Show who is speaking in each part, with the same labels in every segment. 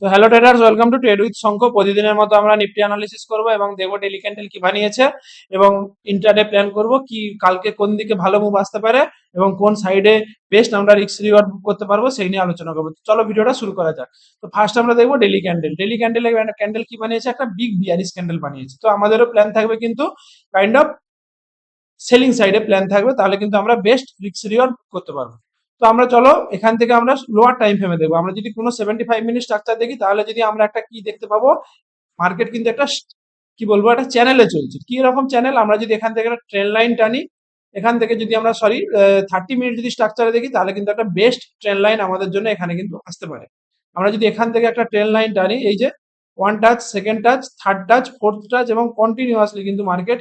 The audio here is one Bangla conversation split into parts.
Speaker 1: তো hello traders, welcome to trade with Shankha. প্রতিদিনের মতো আমরা নিফটি অ্যানালিসিস করব এবং দেখবো ডেলি ক্যান্ডেল কি বানিয়েছে এবং ইন্টারডে প্ল্যান করব কি কালকে কোন দিকে ভালো মুভ আসতে পারে এবং কোন সাইডে বেস্ট আমরা রিস্ক রিওয়ার্ড বুক করতে পারবো সেই নিয়ে আলোচনা করবো। তো চলো ভিডিওটা শুরু করা যাক। তো ফার্স্ট আমরা দেখবো ডেলি ক্যান্ডেল। ডেলি ক্যান্ডেলে ক্যান্ডেল কি বানিয়েছে, একটা বিগ বিয়ারিশ ক্যান্ডেল বানিয়েছে। তো আমাদেরও প্ল্যান থাকবে কিন্তু কাইন্ড অফ সেলিং সাইডে প্ল্যান থাকবে, তাহলে কিন্তু আমরা বেস্ট রিস্ক রিওয়ার্ড করতে পারবো। তো আমরা চলো এখান থেকে আমরা লোয়ার টাইম ফ্রেমে দেখবো। আমরা যদি কোনো 75 মিনিট স্ট্রাকচার দেখি তাহলে যদি আমরা একটা কি দেখতে পাবো, মার্কেট কিন্তু একটা কি বলবো একটা চ্যানেলে চলছে। কি রকম চ্যানেল, আমরা যদি এখান থেকে একটা ট্রেন লাইন টানি, এখান থেকে যদি আমরা 30 মিনিট যদি স্ট্রাকচারে দেখি তাহলে কিন্তু একটা বেস্ট ট্রেন লাইন আমাদের জন্য এখানে কিন্তু আসতে পারে। আমরা যদি এখান থেকে একটা ট্রেন লাইন টানি, এই যে one touch, second touch, third touch, fourth touch এবং কন্টিনিউয়াসলি কিন্তু মার্কেট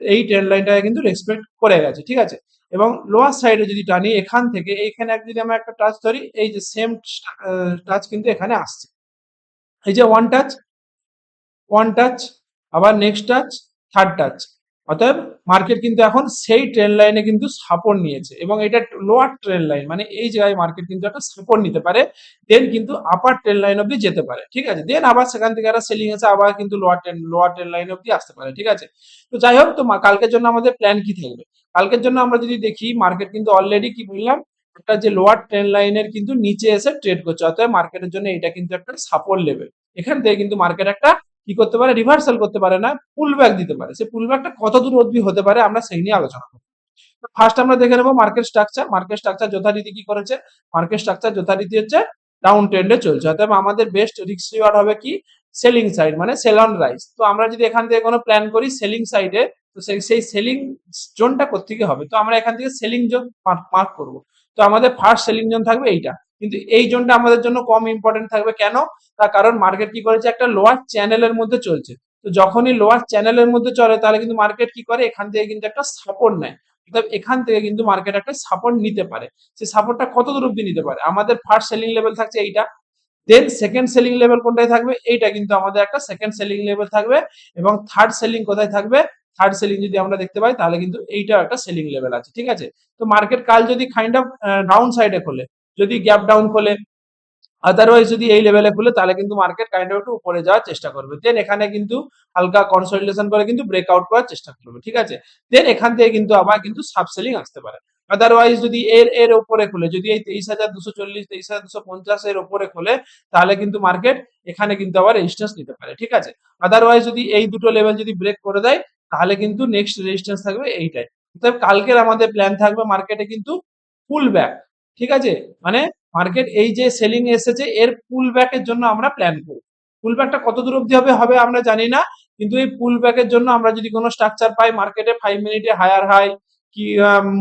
Speaker 1: এই ট্রেন লাইনটাকে কিন্তু রেসপেক্ট করে গেছে, ঠিক আছে। এবং লোয়ার সাইডে যদি টানি এখান থেকে এইখানে যদি আমরা একটা টাচ ধরি, এই যে সেম টাচ কিন্তু এখানে আসছে, এই যে ওয়ান টাচ, ওয়ান টাচ, আবার নেক্সট টাচ, থার্ড টাচ। অতএব মার্কেট কিন্তু এখন সেই ট্রেন লাইনে কিন্তু সাপোর্ট নিয়েছে এবং এটা লোয়ার ট্রেন লাইন, মানে এই জায়গায় মার্কেট কিন্তু একটা সাপোর্ট নিতে পারে, দেন কিন্তু আপার ট্রেন লাইন অব্দি যেতে পারে, ঠিক আছে। দেন আবার সেখান থেকে একটা সেলিং এসে আবার কিন্তু লোয়ার ট্রেন লাইন অব্দি আসতে পারে, ঠিক আছে। তো যাই হোক, তো কালকের জন্য আমাদের প্ল্যান কি থাকবে? কালকের জন্য আমরা যদি দেখি, মার্কেট কিন্তু অলরেডি কি বললাম, একটা যে লোয়ার ট্রেন লাইনের কিন্তু নিচে এসে ট্রেড করছে। অতএব মার্কেটের জন্য এটা কিন্তু একটা সাপোর্ট লেভেল। এখান থেকে কিন্তু মার্কেট একটা কি করতে পারে, রিভার্সাল করতে পারে না, পুল ব্যাক দিতে পারে। সে পুল ব্যাকটা কত দূর অবধি হতে পারে আমরা সেই নিয়ে আলোচনা করব। ফার্স্ট আমরা দেখে নেবো মার্কেট স্ট্রাকচার। মার্কেট স্ট্রাকচার যথারীতি কি করেছে, মার্কেট স্ট্রাকচার যথারীতি হচ্ছে ডাউন ট্রেন্ডে চলছে। অতএব আমাদের বেস্ট রিস্ক রিওয়ার্ড হবে কি, সেলিং সাইড, মানে সেল অন রাইজ। তো আমরা যদি এখান থেকে কোনো প্ল্যান করি সেলিং সাইডে, তো সেই সেলিং জোনটা কোত্থেকে হবে, তো আমরা এখান থেকে সেলিং জোন মার্ক করব। তো আমাদের ফার্স্ট সেলিং জোন থাকবে এইটা, কিন্তু এই জোনটা আমাদের জন্য কম ইম্পর্টেন্ট থাকবে। কেন? তার কারণ মার্কেট কি করেছে, একটা লোয়ার চ্যানেলের মধ্যে চলছে। তো যখনই লোয়ার চ্যানেলের মধ্যে চলে তাহলে কিন্তু মার্কেট কি করে, এখান থেকে কিন্তু একটা সাপোর্ট নেয়। অর্থাৎ এখান থেকে কিন্তু মার্কেট একটা সাপোর্ট নিতে পারে। সেই সাপোর্টটা কত দূর অব্দি নিতে পারে, আমাদের ফার্স্ট সেলিং লেভেল থাকছে এইটা, দেন সেকেন্ড সেলিং লেভেল কোনটায় থাকবে, এইটা কিন্তু আমাদের একটা সেকেন্ড সেলিং লেভেল থাকবে। এবং থার্ড সেলিং কোথায় থাকবে, থার্ড সেলিং যদি আমরা দেখতে পাই তাহলে কিন্তু এইটাও একটা সেলিং লেভেল আছে, ঠিক আছে। তো মার্কেট কাল যদি কাইন্ড অফ ডাউন সাইডে খোলে, যদি গ্যাপ ডাউন খোলে, আদারওয়াইজ যদি এই লেভেলে খুলে তাহলে কিন্তু মার্কেট কাইন্ড অফ একটু উপরে যাওয়ার চেষ্টা করবে। দেন এখানে কিন্তু হালকা কনসলিডেশন করে কিন্তু ব্রেকআউট করার চেষ্টা করবে, ঠিক আছে। দেন এখান থেকে কিন্তু আবার কিন্তু সাব সেলিং আসতে পারে। আদারওয়াইজ যদি এর উপরে খুলে, যদি এই 23,240, 23,250 এর উপরে খুলে, তাহলে কিন্তু মার্কেট এখানে কিন্তু আবার রেজিস্ট্যান্স নিতে পারে, ঠিক আছে। আদারওয়াইজ যদি এই দুটো লেভেল যদি ব্রেক করে দেয় তাহলে কিন্তু নেক্সট রেজিস্ট্যান্স থাকবে এইটাই। অতএব কালকের আমাদের প্ল্যান থাকবে মার্কেটে কিন্তু পুল ব্যাক, ঠিক আছে। মানে মার্কেট এই যে সেলিং এসেছে এর পুল ব্যাকের জন্য আমরা প্ল্যান করব। পুল ব্যাকটা কত দূর অবধি হবে আমরা জানি না, কিন্তু এই পুল ব্যাকের জন্য আমরা যদি কোনো স্ট্রাকচার পাই মার্কেটে 5 মিনিটে হায়ার হাই কি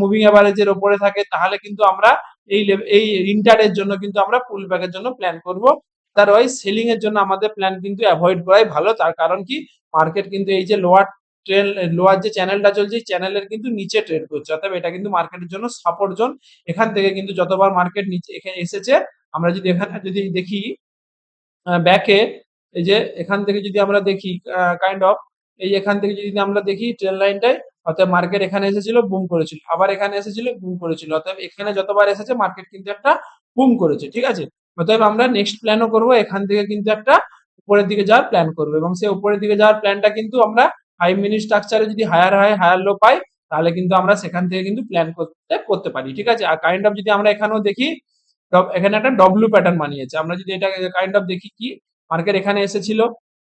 Speaker 1: মুভিং এভারেজের উপরে থাকে, তাহলে কিন্তু আমরা এই ইন্টারের জন্য কিন্তু আমরা পুল ব্যাকের জন্য প্ল্যান করব। আদারওয়াইজ সেলিং এর জন্য আমাদের প্ল্যান কিন্তু অ্যাভয়েড করাই ভালো। তার কারণ কি, মার্কেট কিন্তু এই যে ট্রেন লোয়ার যে চ্যানেলটা চলছে এই চ্যানেলের কিন্তু নিচে ট্রেড করছে। অর্থাৎ এটা কিন্তু মার্কেটের জন্য সাপোর্ট জোন। এখান থেকে কিন্তু যতবার মার্কেট নিচে এখানে এসেছে, আমরা যদি এখানে যদি দেখি ব্যাকে, এই যে এখান থেকে যদি আমরা দেখি কাইন্ড অফ এই এখান থেকে যদি আমরা দেখি ট্রেন লাইনটায়, অর্থাৎ মার্কেট এখানে এসেছিল বুম করেছিল, আবার এখানে এসেছিল বুম করেছিল। অর্থাৎ এখানে যতবার এসেছে মার্কেট কিন্তু একটা বুম করেছে, ঠিক আছে। অতএব আমরা নেক্সট প্ল্যানও করব, এখান থেকে কিন্তু একটা উপরের দিকে যাওয়ার প্ল্যান করবো এবং সেই উপরের দিকে যাওয়ার প্ল্যানটা কিন্তু আমরা 5 মিনিট স্ট্রাকচারে যদি হায়ার হাই হায়ার লো পাই তাহলে কিন্তু আমরা সেখান থেকে কিন্তু প্ল্যান করতে পারি, ঠিক আছে। আর কাইন্ড অফ যদি আমরা এখানেও দেখি, এখানে একটা ডব্লিউ প্যাটার্ন বানিয়েছে। আমরা যদি এটা কাইন্ড অফ দেখি কি, মার্কেট এখানে এসেছিল,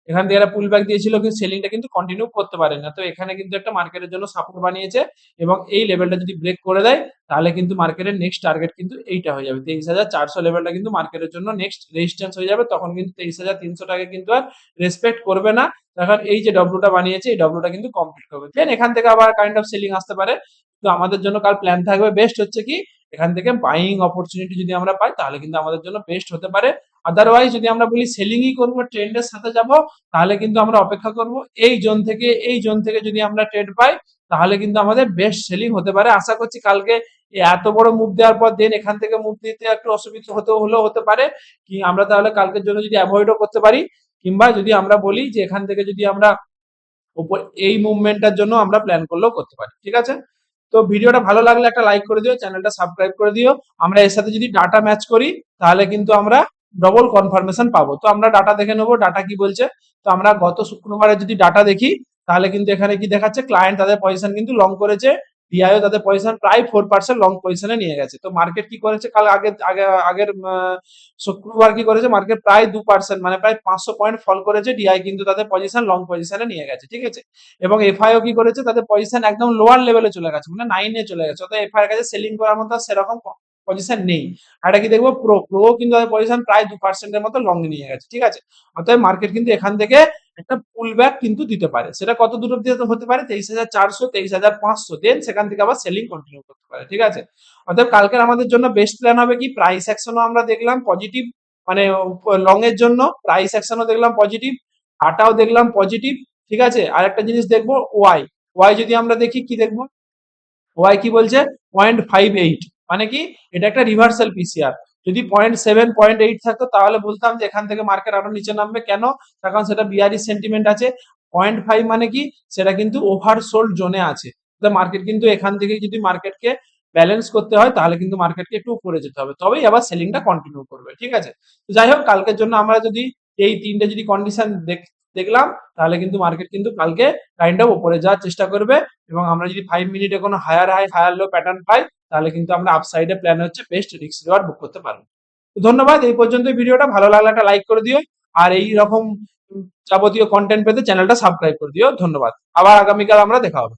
Speaker 1: এখান থেকে একটা পুল ব্যাক দিয়েছিল কিন্তু সেলিংটা কিন্তু কন্টিনিউ করতে পারে না। তো এখানে কিন্তু একটা মার্কেটের জন্য সাপোর্ট বানিয়েছে এবং এই লেভেলটা যদি ব্রেক করে দেয় তাহলে কিন্তু মার্কেটের নেক্সট টার্গেট কিন্তু এইটা হয়ে যাবে 23,400 লেভেলটা কিন্তু মার্কেটের জন্য নেক্সট রেজিস্ট্যান্স হয়ে যাবে। তখন কিন্তু 23,300 টাকা কিন্তু আর রেসপেক্ট করবে না, তখন এই যে ডব্লুটা বানিয়েছে এই ডব্লুটা কিন্তু কমপ্লিট করবে। দেন এখান থেকে আবার কাইন্ড অফ সেলিং আসতে পারে। তো আমাদের জন্য কাল প্ল্যান থাকবে বেস্ট হচ্ছে কি, এখান থেকে বাইং অপরচুনিটি যদি আমরা পাই তাহলে কিন্তু আমাদের জন্য বেস্ট হতে পারে। আদারওয়াইজ যদি আমরা বলি সেলিংই করবো, ট্রেন্ডের সাথে যাব, তাহলে কিন্তু আমরা অপেক্ষা করব এই জোন থেকে যদি আমরা ট্রেড পাই তাহলে কিন্তু আমাদের বেস্ট সেলিং হতে পারে। আশা করছি কালকে এত বড় মুভ দেওয়ার পর দেন এখান থেকে মুভ দিতে একটু অসুবিধা হতে পারে কি, আমরা তাহলে কালকের জন্য যদি অ্যাভয়েডও করতে পারি, কিংবা যদি আমরা বলি যে এখান থেকে যদি আমরা উপর এই মুভমেন্টটার জন্য আমরা প্ল্যান করলেও করতে পারি, ঠিক আছে। তো ভিডিওটা ভালো লাগলে একটা লাইক করে দিও, চ্যানেলটা সাবস্ক্রাইব করে দিও। আমরা এর সাথে যদি ডাটা ম্যাচ করি তাহলে কিন্তু আমরা ডবল কনফার্মেশন পাবো। তো আমরা ডাটা দেখে নেবো, ডাটা কি বলছে। তো আমরা গত শুক্রবারে যদি ডাটা দেখি, তাহলে কিন্তু এখানে কি দেখাচ্ছে, ক্লায়েন্ট তাদের পজিশন কিন্তু লং করেছে, ডিআইও তাদের পজিশন প্রায় 4% লং পজিশনে নিয়ে গেছে। তো মার্কেট কি করেছে, কাল আগের শুক্রবার কি করেছে, মার্কেট প্রায় 2% মানে প্রায় 500 পয়েন্ট ফল করেছে, ডিআই কিন্তু তাদের পজিশন লং পজিশনে নিয়ে গেছে, ঠিক আছে। এবং এফআইও কি করেছে, তাদের পজিশন একদম লোয়ার লেভেলে চলে গেছে, মানে 9 এ চলে গেছে, অর্থাৎ এফআই এর কাছে সেলিং করার মতো সেরকম পজিশন নেই। আর এটা কি দেখবো, প্রো কিন্তু তাদের পজিশন প্রায় 2% এর মতো লং নিয়ে গেছে, ঠিক আছে। অর্থাৎ মার্কেট কিন্তু এখান থেকে একটা পুল ব্যাক কিন্তু দিতে পারে, সেটা কত দূর অব্দি হতে পারে, 23,400 23,500, দেন সেখান থেকে আবার সেলিং কন্টিনিউ করতে পারে, ঠিক আছে। অর্থাৎ কালকের আমাদের জন্য বেস্ট প্ল্যান হবে কি, প্রাইস অ্যাকশনও আমরা দেখলাম পজিটিভ, মানে লং এর জন্য প্রাইস অ্যাকশনও দেখলাম পজিটিভ, আটাও দেখলাম পজিটিভ, ঠিক আছে। আর একটা জিনিস দেখবো, ওয়াই ওয়াই যদি আমরা দেখি, কি দেখবো, ওয়াই কি বলছে, 0.58, মানে কি, এটা একটা রিভার্সাল পিসিআর। যদি 0.7 0.8 থাকতো তাহলে বলতাম যে এখান থেকে মার্কেট আরো নিচে নামবে, কেন, তার কারণ সেটা বিয়ারিশ সেন্টিমেন্ট আছে। 0.5 মানে কি, সেটা কিন্তু ওভারসোল্ড জোনে আছে। তো মার্কেট কিন্তু এখান থেকে যদি মার্কেটকে ব্যালেন্স করতে হয়, তাহলে কিন্তু মার্কেটকে একটু উপরে যেতে হবে, তবেই আবার সেলিংটা কন্টিনিউ করবে, ঠিক আছে। তো যাই হোক, কালকের জন্য আমরা যদি এই তিনটে যদি কন্ডিশন দেখলাম, তাহলে কিন্তু মার্কেট কিন্তু কালকে কাইন্ড অফ উপরে যাওয়ার চেষ্টা করবে। এবং আমরা যদি 5 মিনিটে কোনো higher high higher low pattern পাই, তাহলে কিন্তু আমরা আপসাইডে প্ল্যান হচ্ছে বেস্ট রিস্ক রিওয়ার্ড বুক করতে পারবো। তো ধন্যবাদ, এই পর্যন্ত ভিডিওটা, ভালো লাগলে একটা লাইক করে দিও। আর এই রকম যাবতীয় কন্টেন্ট পেতে চ্যানেলটা সাবস্ক্রাইব করে দিও। ধন্যবাদ, আবার আগামীকাল আমরা দেখা হবে।